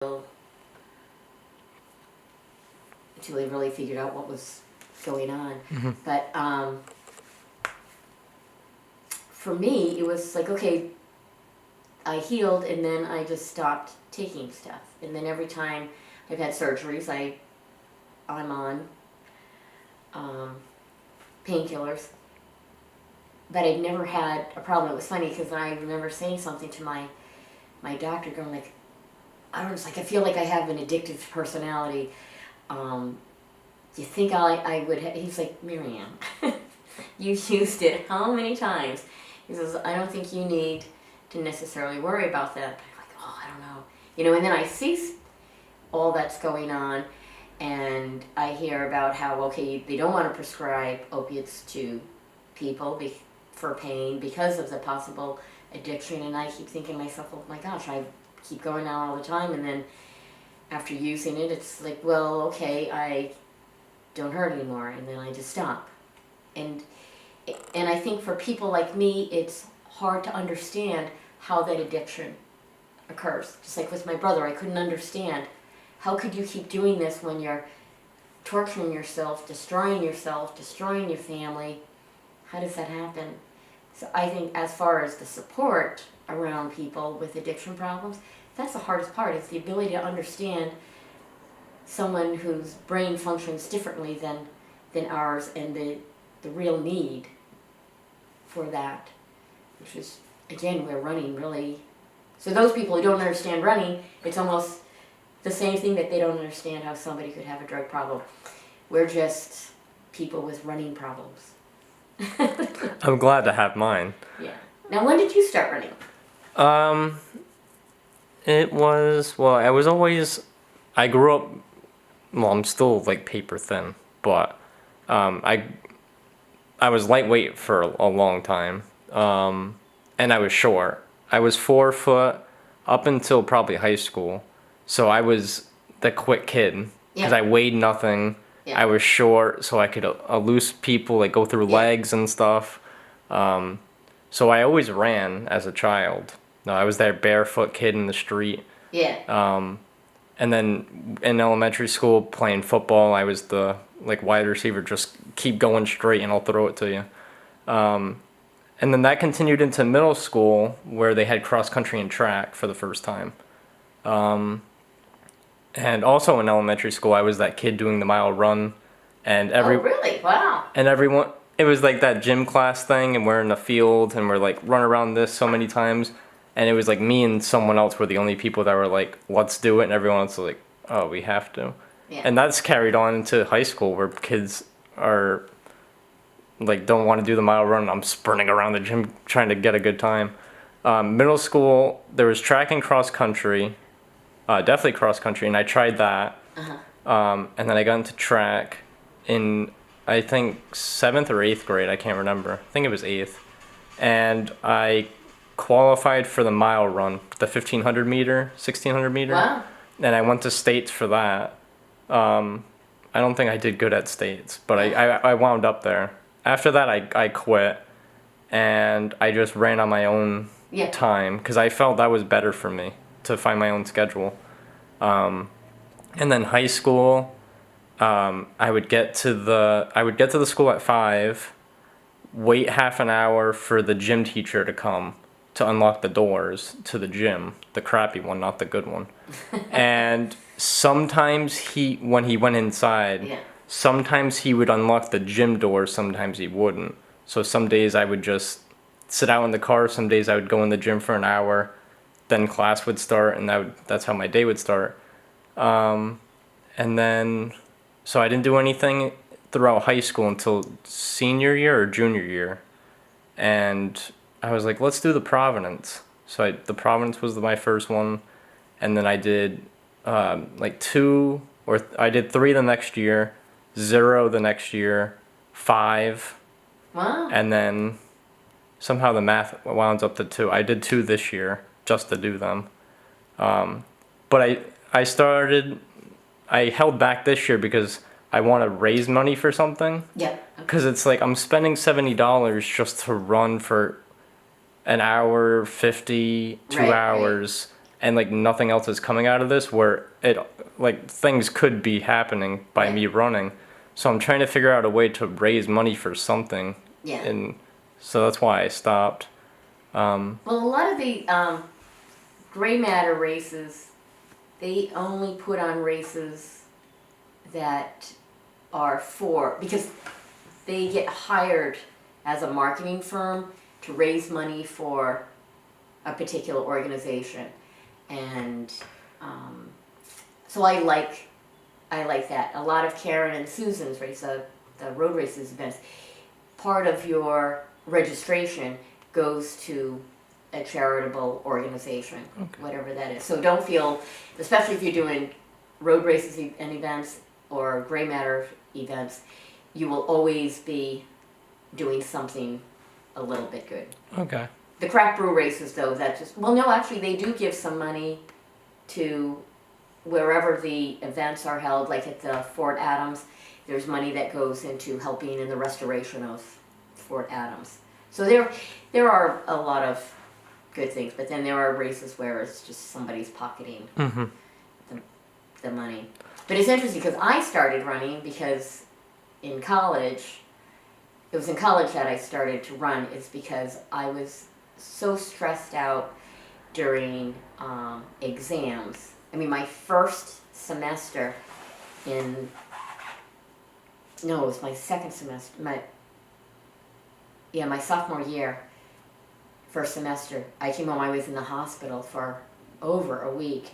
until we really figured out what was going on. Mm-hmm. But for me, it was like, okay, I healed and then I just stopped taking stuff. And then every time I've had surgeries, I'm on painkillers. But I've never had a problem. It was funny because I remember saying something to my doctor, going like, I was like, I feel like I have an addictive personality. Do you think I would? He's like, Maryann, you used it how many times? He says, I don't think you need to necessarily worry about that. But I'm like, oh, I don't know. And then I see all that's going on, and I hear about how, okay, they don't want to prescribe opiates to people for pain because of the possible addiction, and I keep thinking to myself, oh my gosh, I keep going out all the time, and then after using it, it's like, well, okay, I don't hurt anymore, and then I just stop. And I think for people like me, it's hard to understand how that addiction occurs. Just like with my brother, I couldn't understand, how could you keep doing this when you're torturing yourself, destroying your family? How does that happen? So I think as far as the support around people with addiction problems, that's the hardest part. It's the ability to understand someone whose brain functions differently than ours, and the real need for that, which is, again, we're running really. So those people who don't understand running, it's almost the same thing that they don't understand how somebody could have a drug problem. We're just people with running problems. I'm glad to have mine. Yeah. Now, when did you start running? I grew up, well, I'm still like paper thin, but I was lightweight for a long time, and I was short. I was 4 foot up until probably high school, so I was the quick kid because I weighed nothing. Yeah. I was short, so I could elude people, like go through legs and stuff. So I always ran as a child. No, I was that barefoot kid in the street. Yeah. And then in elementary school, playing football, I was the wide receiver. Just keep going straight, and I'll throw it to you. And then that continued into middle school, where they had cross country and track for the first time. And also in elementary school, I was that kid doing the mile run, and Oh, really? Wow. and everyone, it was like that gym class thing, and we're in the field, and we're like run around this so many times, and it was like me and someone else were the only people that were like, let's do it, and everyone else was like, oh, we have to. Yeah. And that's carried on into high school, where kids are like, don't want to do the mile run. I'm sprinting around the gym trying to get a good time. Middle school, there was track and cross country. Definitely cross country, and I tried that. And then I got into track in, I think, 7th or 8th grade. I can't remember. I think it was 8th. And I qualified for the mile run, the 1,500 meter, 1,600 meter. Wow. And I went to states for that. I don't think I did good at states, but I wound up there. After that, I quit, and I just ran on my own time, because I felt that was better for me, to find my own schedule. And then high school, I would get to the school at 5, wait half an hour for the gym teacher to come to unlock the doors to the gym, the crappy one, not the good one. And sometimes when he went inside, sometimes he would unlock the gym door, sometimes he wouldn't. So some days I would just sit out in the car, some days I would go in the gym for an hour, then class would start, and that's how my day would start. And then, so I didn't do anything throughout high school until senior year or junior year. And I was like, let's do the Providence. So the Providence was my first one. And then I did I did 3 the next year, 0 the next year, 5. Wow. And then somehow the math wound up to 2. I did 2 this year, just to do them. But I held back this year because I want to raise money for something. Yeah. Because it's like I'm spending $70 just to run for an hour, 50, 2 hours. and like nothing else is coming out of this, where it like things could be happening by Right. me running. So I'm trying to figure out a way to raise money for something, Yeah. and so that's why I stopped. Well, a lot of the gray matter races, they only put on races that are because they get hired as a marketing firm to raise money for a particular organization, and so I like that. A lot of Karen and Susan's race, the road races events, part of your registration goes to a charitable organization, whatever that is. So don't feel, especially if you're doing road races and events or gray matter events, you will always be doing something a little bit good. Okay. The craft brew races, though, no, actually they do give some money to wherever the events are held, like at the Fort Adams. There's money that goes into helping in the restoration of Fort Adams. So there are a lot of good things, but then there are races where it's just somebody's pocketing the money. But it's interesting because I started running because in college, it was in college that I started to run, is because I was so stressed out during exams. I mean, my first semester it was my second semester, my sophomore year, first semester, I came home, I was in the hospital for over a week,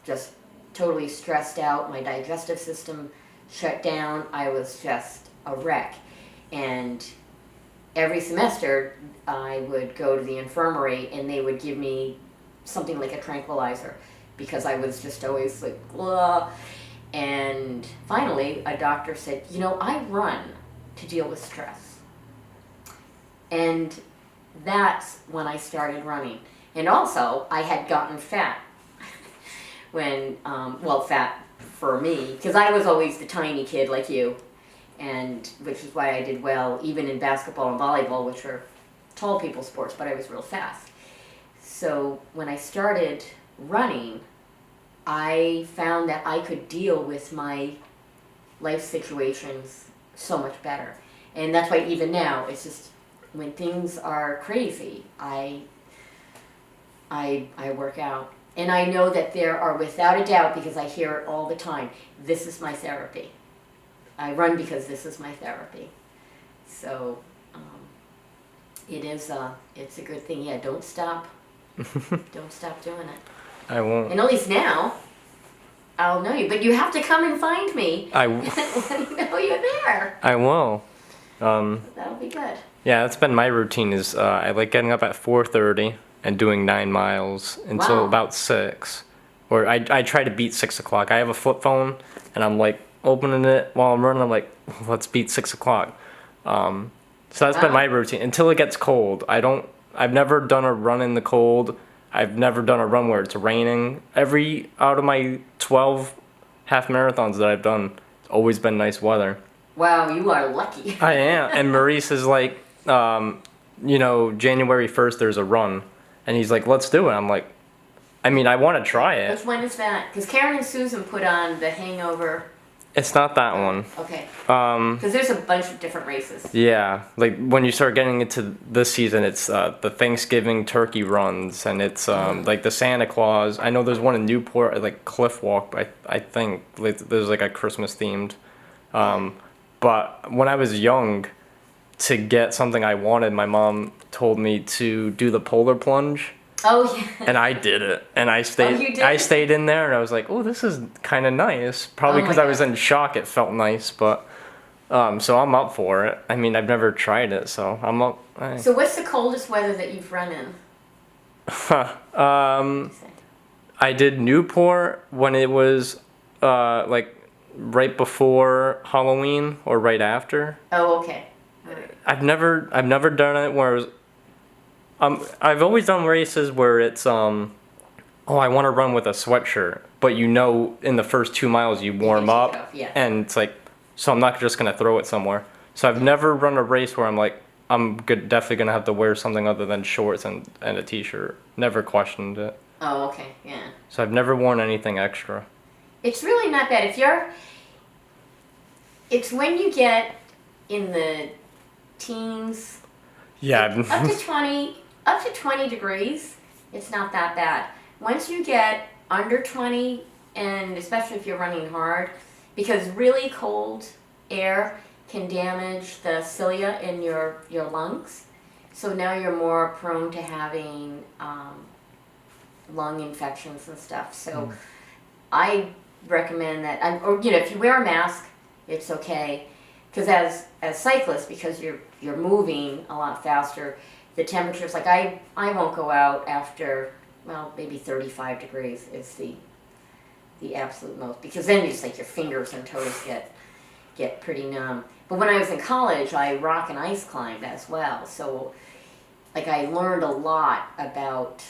just totally stressed out, my digestive system shut down, I was just a wreck. And every semester, I would go to the infirmary and they would give me something like a tranquilizer because I was just always like, blah. And finally, a doctor said, I run to deal with stress. And that's when I started running. And also, I had gotten fat when, fat for me, because I was always the tiny kid like you, and which is why I did well even in basketball and volleyball, which are tall people sports, but I was real fast. So when I started running, I found that I could deal with my life situations so much better. And that's why even now, it's just when things are crazy, I work out. And I know that there are, without a doubt, because I hear it all the time, this is my therapy. I run because this is my therapy. So it's a good thing. Yeah, don't stop. Don't stop doing it. I won't. And at least now, I'll know you. But you have to come and find me. Let me know you're there. I will. That'll be good. Yeah, that's been my routine. Is I like getting up at 4:30 and doing 9 miles until about 6, or I try to beat 6 o'clock. I have a flip phone, and I'm like opening it while I'm running. I'm like, let's beat 6 o'clock. So that's been my routine until it gets cold. I've never done a run in the cold. I've never done a run where it's raining. Out of my 12 half marathons that I've done, it's always been nice weather. Wow, you are lucky. I am. And Maurice is like, January 1st there's a run. And he's like, let's do it. I'm like, I want to try it. When is that? Because Karen and Susan put on the Hangover. It's not that one. Okay. Because there's a bunch of different races. Yeah. Like when you start getting into this season, it's the Thanksgiving turkey runs, and it's like the Santa Claus. I know there's one in Newport, like Cliff Walk, but I think there's like a Christmas themed. But when I was young, to get something I wanted, my mom told me to do the polar plunge. Oh yeah. And I did it, and I stayed. You did? I stayed in there, and I was like, "Oh, this is kind of nice." Probably because I was in shock, it felt nice, but so I'm up for it. I've never tried it, so I'm up. So what's the coldest weather that you've run in? I did Newport when it was like right before Halloween or right after. Oh, okay. All right. I've never done it where it was. I've always done races where it's I want to run with a sweatshirt, but in the first 2 miles you warm up, yeah. and it's like, so I'm not just gonna throw it somewhere. So I've never run a race where I'm like, definitely gonna have to wear something other than shorts and a t-shirt. Never questioned it. Oh, okay, yeah. So I've never worn anything extra. It's really not bad. It's when you get in the teens, Yeah. up to 20 degrees, it's not that bad. Once you get under 20, and especially if you're running hard, because really cold air can damage the cilia in your lungs. So now you're more prone to having lung infections and stuff. So I recommend that, or if you wear a mask, it's okay. Because as cyclists, because you're moving a lot faster, the temperatures, like I won't go out after, well, maybe 35 degrees is the absolute most, because then it's like your fingers and toes get pretty numb. But when I was in college, I rock and ice climbed as well. So like I learned a lot about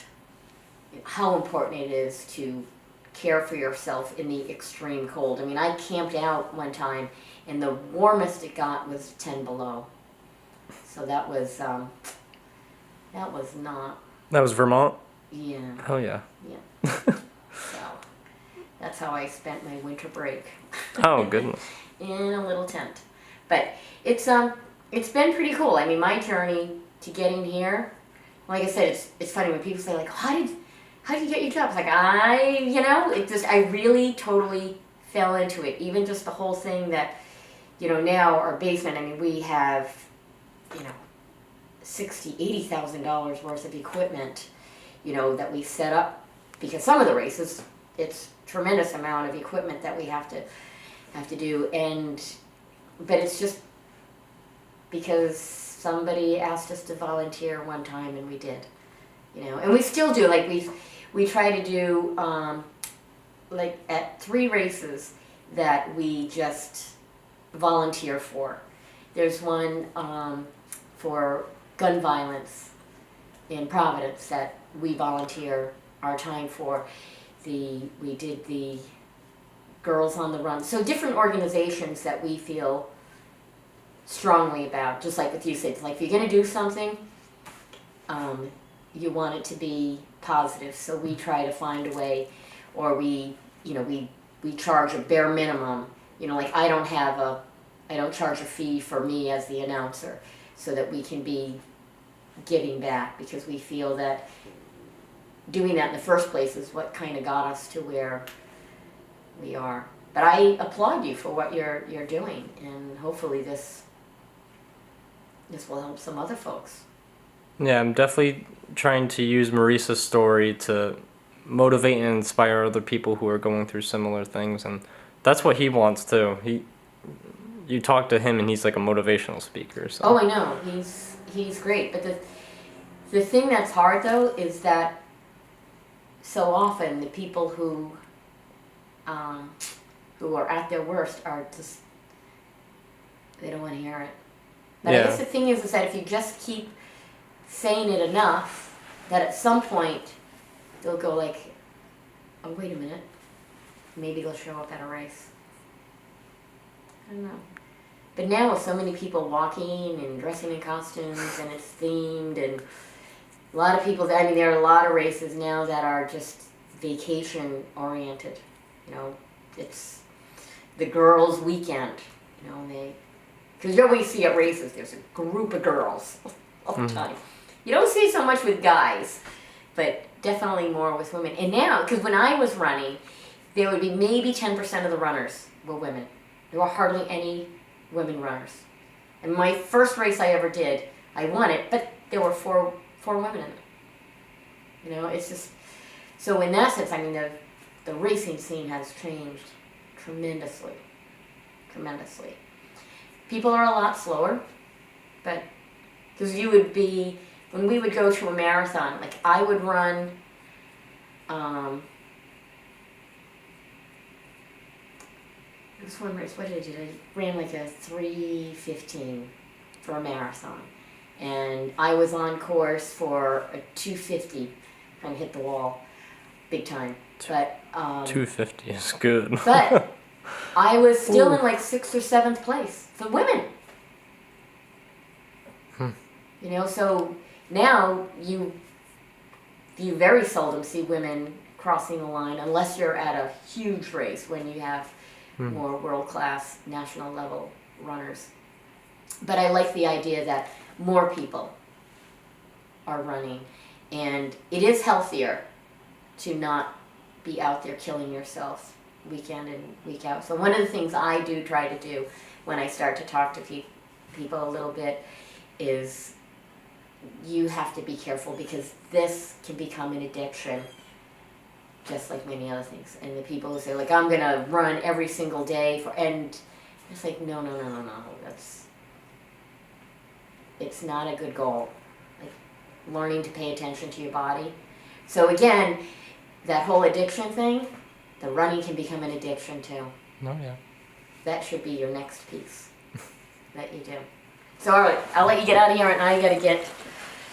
how important it is to care for yourself in the extreme cold. I mean, I camped out one time and the warmest it got was 10 below. So that was not, That was Vermont? yeah, Hell yeah. yeah. So that's how I spent my winter break. Oh, goodness. In a little tent. But it's been pretty cool. I mean, my journey to getting here, like I said, it's funny when people say like, how did you get your job? It's like I really totally fell into it. Even just the whole thing that, now our basement, I mean, we have, $60,000-$80,000 worth of equipment, that we set up, because some of the races, it's tremendous amount of equipment that we have to do, but it's just because somebody asked us to volunteer one time and we did, and we still do. Like we try to do like at 3 races that we just volunteer for. There's one for gun violence in Providence that we volunteer our time for. We did the Girls on the Run. So different organizations that we feel strongly about, just like with you said, like if you're going to do something, you want it to be positive. So we try to find a way, or we charge a bare minimum. Like I don't charge a fee for me as the announcer, so that we can be giving back, because we feel that doing that in the first place is what kind of got us to where we are. But I applaud you for what you're doing, and hopefully this will help some other folks. Yeah, I'm definitely trying to use Maurice's story to motivate and inspire other people who are going through similar things, and that's what he wants too. You talk to him and he's like a motivational speaker. So. Oh, I know. He's great. But the thing that's hard though is that so often the people who are at their worst are just, they don't want to hear it. But I guess the thing is that if you just keep saying it enough, that at some point they'll go like, oh, wait a minute, maybe they'll show up at a race. I don't know. But now with so many people walking and dressing in costumes and it's themed, and a lot of people, I mean, there are a lot of races now that are just vacation oriented. It's the girls' weekend, because you always see at races, there's a group of girls all the time. You don't see so much with guys, but definitely more with women. And now, because when I was running, there would be maybe 10% of the runners were women. There were hardly any women runners. And my first race I ever did, I won it, but there were four women in it. It's just, so in that sense, I mean, the racing scene has changed tremendously. Tremendously. People are a lot slower, but, because when we would go to a marathon, like I would run, this one race, what did I do? I ran like a 3:15 for a marathon. And I was on course for a 2:50 and hit the wall big time. But 250 is good. But I was still in like 6th or 7th place for women. So now you very seldom see women crossing the line unless you're at a huge race when you have more world-class national level runners. But I like the idea that more people are running, and it is healthier to not be out there killing yourself week in and week out. So one of the things I do try to do when I start to talk to people a little bit is you have to be careful, because this can become an addiction just like many other things. And the people who say, like, I'm gonna run every single day and it's like, no, it's not a good goal. Like, learning to pay attention to your body. So again, that whole addiction thing, the running can become an addiction too. No, yeah. That should be your next piece that you do. So all right, I'll let you get out of here, and I gotta get